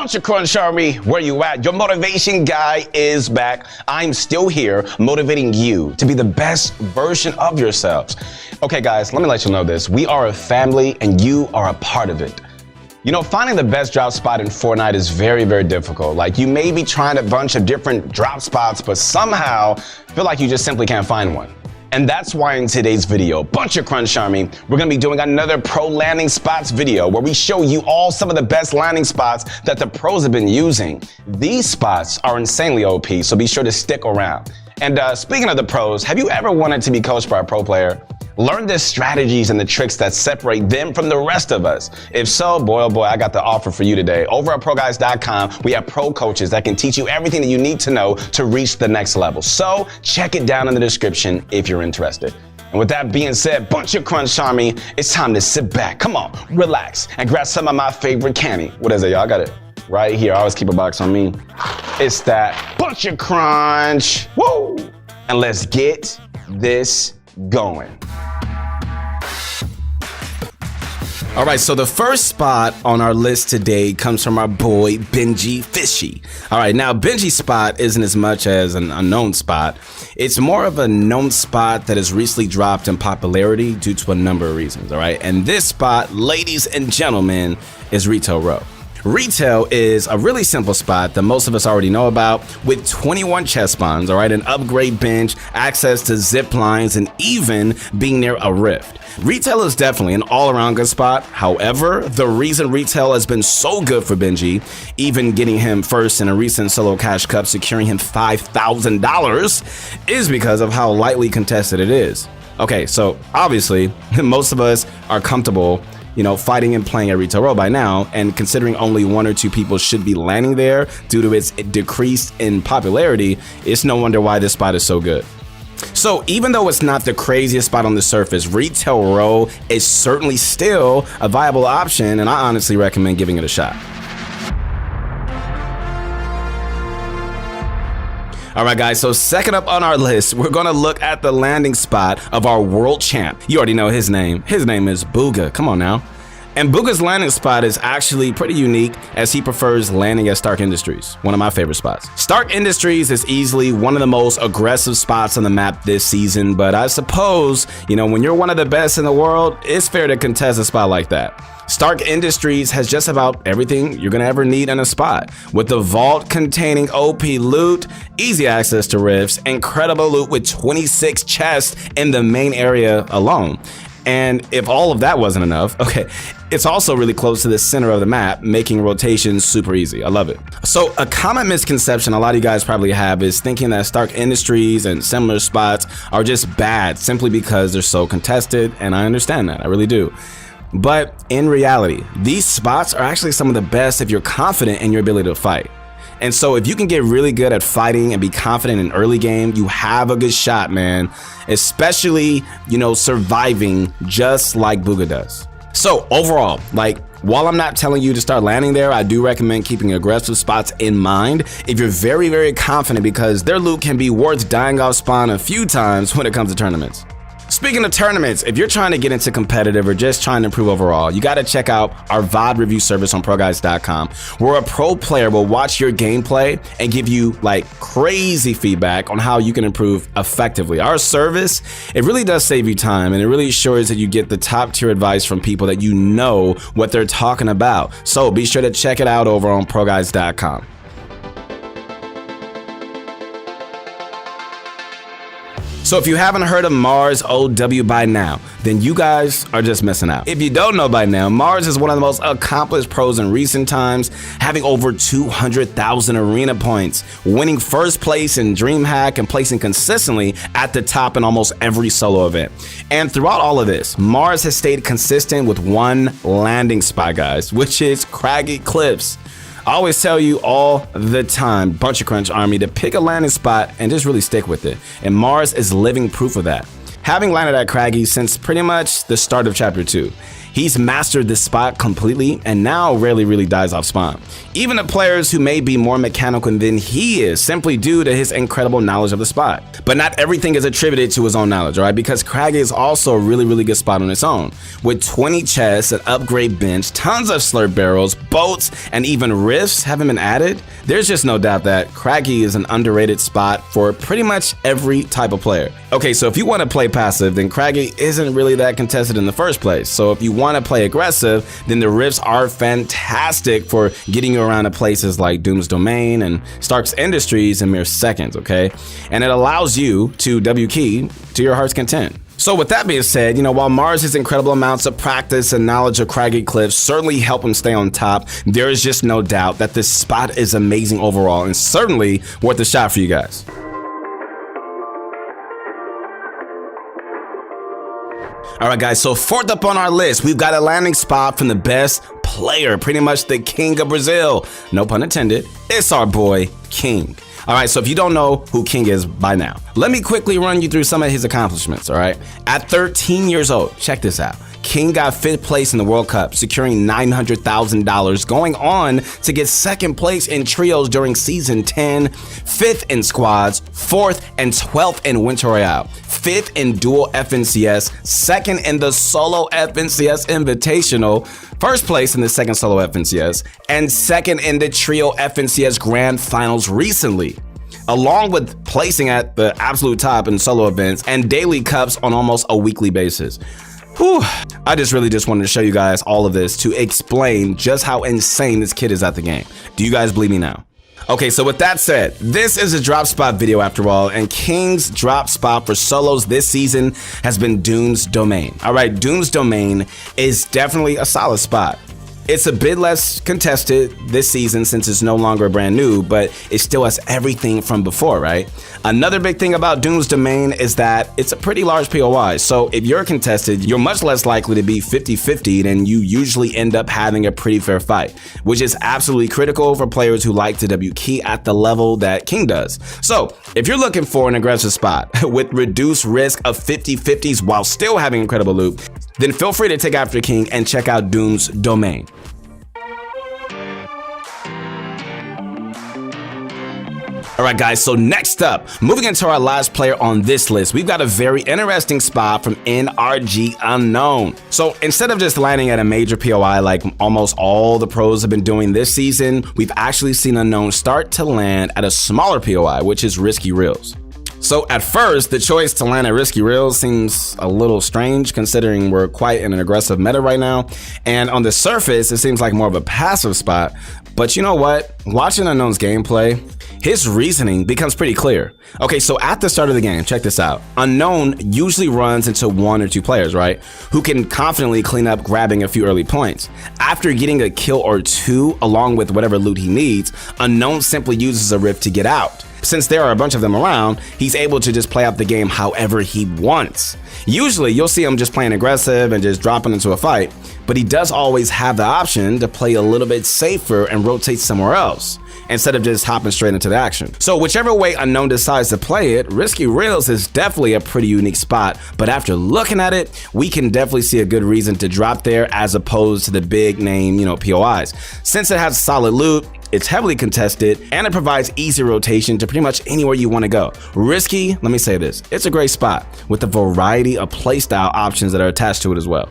Bunch of Crunch Army, where you at? Your motivation guy is back. I'm still here motivating you to be the best version of yourselves. Okay guys, let me let you know this. We are a family and you are a part of it. You know, finding the best drop spot in Fortnite is very, very difficult. Like, you may be trying a bunch of different drop spots, but somehow feel like you just simply can't find one. And that's why in today's video, Bunch of Crunch Army, we're gonna be doing another pro landing spots video where we show you all some of the best landing spots that the pros have been using. These spots are insanely OP, so be sure to stick around. And speaking of the pros, have you ever wanted to be coached by a pro player? Learn the strategies and the tricks that separate them from the rest of us. If so, boy, oh boy, I got the offer for you today. Over at proguides.com, we have pro coaches that can teach you everything that you need to know to reach the next level. So check it down in the description if you're interested. And with that being said, Bunch of Crunch Army, it's time to sit back, come on, relax, and grab some of my favorite candy. What is it, y'all? I got it right here. I always keep a box on me. It's that Bunch of Crunch. Woo! And let's get this going. All right, so the first spot on our list today comes from our boy, Benjy Fishy. All right, now Benjy's spot isn't as much as an unknown spot. It's more of a known spot that has recently dropped in popularity due to a number of reasons, all right? And this spot, ladies and gentlemen, is Retail Row. Retail is a really simple spot that most of us already know about, with 21 chest spawns, all right, an upgrade bench, access to zip lines, and even being near a rift. Retail is definitely an all-around good spot. However, the reason Retail has been so good for Benjy, even getting him first in a recent solo cash cup, securing him $5,000, is because of how lightly contested it is. Okay, so obviously, most of us are comfortable, you know, fighting and playing at Retail Row by now, and considering only 1 or 2 people should be landing there due to its decrease in popularity, it's no wonder why this spot is so good. So even though it's not the craziest spot on the surface, Retail Row is certainly still a viable option, and I honestly recommend giving it a shot. All right, guys, so second up on our list, we're gonna look at the landing spot of our world champ. You already know his name. His name is Bugha. Come on now. And Bugha's landing spot is actually pretty unique, as he prefers landing at Stark Industries, one of my favorite spots. Stark Industries is easily one of the most aggressive spots on the map this season, but I suppose, you know, when you're one of the best in the world, it's fair to contest a spot like that. Stark Industries has just about everything you're gonna ever need in a spot, with the vault containing OP loot, easy access to rifts, incredible loot with 26 chests in the main area alone. And if all of that wasn't enough, okay, it's also really close to the center of the map, making rotations super easy. I love it. So a common misconception a lot of you guys probably have is thinking that Stark Industries and similar spots are just bad simply because they're so contested, and I understand that, I really do. But in reality, these spots are actually some of the best if you're confident in your ability to fight. And so if you can get really good at fighting and be confident in early game, you have a good shot, man. Especially, you know, surviving just like Bugha does. So overall, like, while I'm not telling you to start landing there, I do recommend keeping aggressive spots in mind if you're very, very confident, because their loot can be worth dying off spawn a few times when it comes to tournaments. Speaking of tournaments, if you're trying to get into competitive or just trying to improve overall, you got to check out our VOD review service on proguides.com, where a pro player will watch your gameplay and give you like crazy feedback on how you can improve effectively. Our service, it really does save you time, and it really ensures that you get the top tier advice from people that you know what they're talking about. So be sure to check it out over on proguides.com. So if you haven't heard of Mars OW by now, then you guys are just missing out. If you don't know by now, Mars is one of the most accomplished pros in recent times, having over 200,000 arena points, winning first place in DreamHack, and placing consistently at the top in almost every solo event. And throughout all of this, Mars has stayed consistent with one landing spot, guys, which is Craggy Cliffs. I always tell you all the time, Bunch of Crunch Army, to pick a landing spot and just really stick with it. And Mars is living proof of that. Having landed at Craggy since pretty much the start of Chapter 2, He's mastered this spot completely and now rarely really dies off spawn. Even the players who may be more mechanical than he is, simply due to his incredible knowledge of the spot. But not everything is attributed to his own knowledge, right? Because Craggy is also a really good spot on its own. With 20 chests, an upgrade bench, tons of slurp barrels, boats, and even rifts haven't been added, there's just no doubt that Craggy is an underrated spot for pretty much every type of player. Okay, so if you want to play passive, then Craggy isn't really that contested in the first place. So if you want to play aggressive, then the rifts are fantastic for getting you around to places like Doom's Domain and Stark's Industries in mere seconds, okay? And it allows you to W key to your heart's content. So with that being said, while Mars' incredible amounts of practice and knowledge of craggy cliffs certainly help him stay on top, there is just no doubt that this spot is amazing overall and certainly worth a shot for you guys. Alright guys, so fourth up on our list, we've got a landing spot from the best player, pretty much the king of Brazil. No pun intended, it's our boy, King. Alright, so if you don't know who King is by now, let me quickly run you through some of his accomplishments, alright? At 13 years old, check this out. King got 5th place in the World Cup, securing $900,000, going on to get 2nd place in trios during Season 10, 5th in squads, 4th and 12th in Winter Royale, 5th in dual FNCS, 2nd in the solo FNCS Invitational, 1st place in the 2nd solo FNCS, and 2nd in the trio FNCS Grand Finals recently, along with placing at the absolute top in solo events and daily cups on almost a weekly basis. Whew. I just wanted to show you guys all of this to explain just how insane this kid is at the game. Do you guys believe me now? Okay, so with that said, this is a drop spot video after all, and King's drop spot for solos this season has been Doom's Domain. All right, Doom's Domain is definitely a solid spot. It's a bit less contested this season since it's no longer brand new, but it still has everything from before, right? Another big thing about Doom's Domain is that it's a pretty large POI, so if you're contested, you're much less likely to be 50-50 and you usually end up having a pretty fair fight, which is absolutely critical for players who like to W key at the level that King does. So if you're looking for an aggressive spot with reduced risk of 50-50s while still having incredible loot, then feel free to take after King and check out Doom's Domain. Alright guys, so next up, moving into our last player on this list, we've got a very interesting spot from NRG Unknown. So instead of just landing at a major POI like almost all the pros have been doing this season, we've actually seen Unknown start to land at a smaller POI, which is Risky Reels. So at first, the choice to land at Risky Reels seems a little strange considering we're quite in an aggressive meta right now. And on the surface, it seems like more of a passive spot. But you know what? Watching Unknown's gameplay, his reasoning becomes pretty clear. Okay, so at the start of the game, check this out. Unknown usually runs into 1 or 2 players, right? Who can confidently clean up grabbing a few early points. After getting a kill or 2 along with whatever loot he needs, Unknown simply uses a rift to get out. Since there are a bunch of them around, he's able to just play out the game however he wants. Usually, you'll see him just playing aggressive and just dropping into a fight, but he does always have the option to play a little bit safer and rotate somewhere else, instead of just hopping straight into the action. So whichever way Unknown decides to play it, Risky Reels is definitely a pretty unique spot, but after looking at it, we can definitely see a good reason to drop there as opposed to the big name, POIs. Since it has solid loot, it's heavily contested, and it provides easy rotation to pretty much anywhere you want to go. Risky, let me say this, it's a great spot with a variety of playstyle options that are attached to it as well.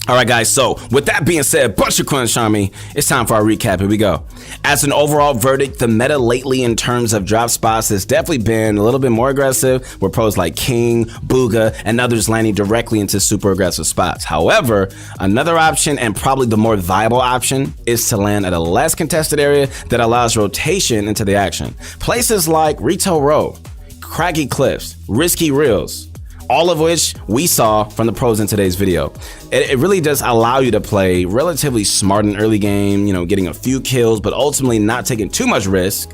Alright guys, so with that being said, bunch of crunch on me, it's time for our recap. Here we go. As an overall verdict, the meta lately in terms of drop spots has definitely been a little bit more aggressive, with pros like King, Bugha, and others landing directly into super aggressive spots. However, another option, and probably the more viable option, is to land at a less contested area that allows rotation into the action. Places like Retail Row, Craggy Cliffs, Risky Reels, all of which we saw from the pros in today's video. It really does allow you to play relatively smart in early game, getting a few kills, but ultimately not taking too much risk.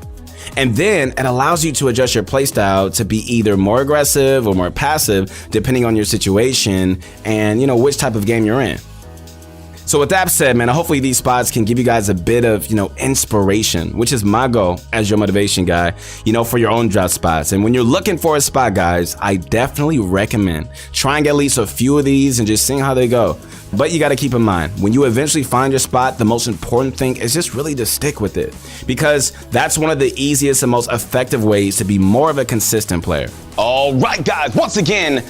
And then it allows you to adjust your playstyle to be either more aggressive or more passive, depending on your situation and which type of game you're in. So with that said, man, hopefully these spots can give you guys a bit of, inspiration, which is my goal as your motivation guy, for your own drop spots. And when you're looking for a spot, guys, I definitely recommend trying at least a few of these and just seeing how they go. But you got to keep in mind, when you eventually find your spot, the most important thing is just really to stick with it, because that's one of the easiest and most effective ways to be more of a consistent player. All right, guys, once again,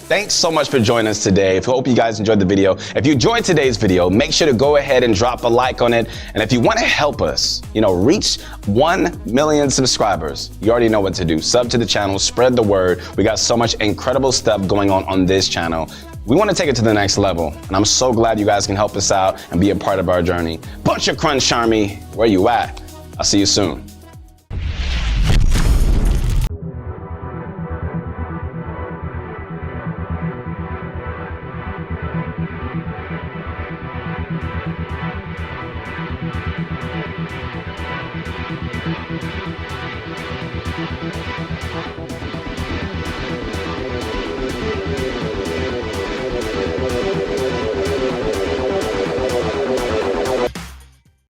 thanks so much for joining us today. I hope you guys enjoyed the video. If you enjoyed today's video, make sure to go ahead and drop a like on it. And if you want to help us, reach 1 million subscribers, you already know what to do. Sub to the channel, spread the word. We got so much incredible stuff going on this channel. We want to take it to the next level, and I'm so glad you guys can help us out and be a part of our journey. Bunch of Crunch Charmy, where you at? I'll see you soon.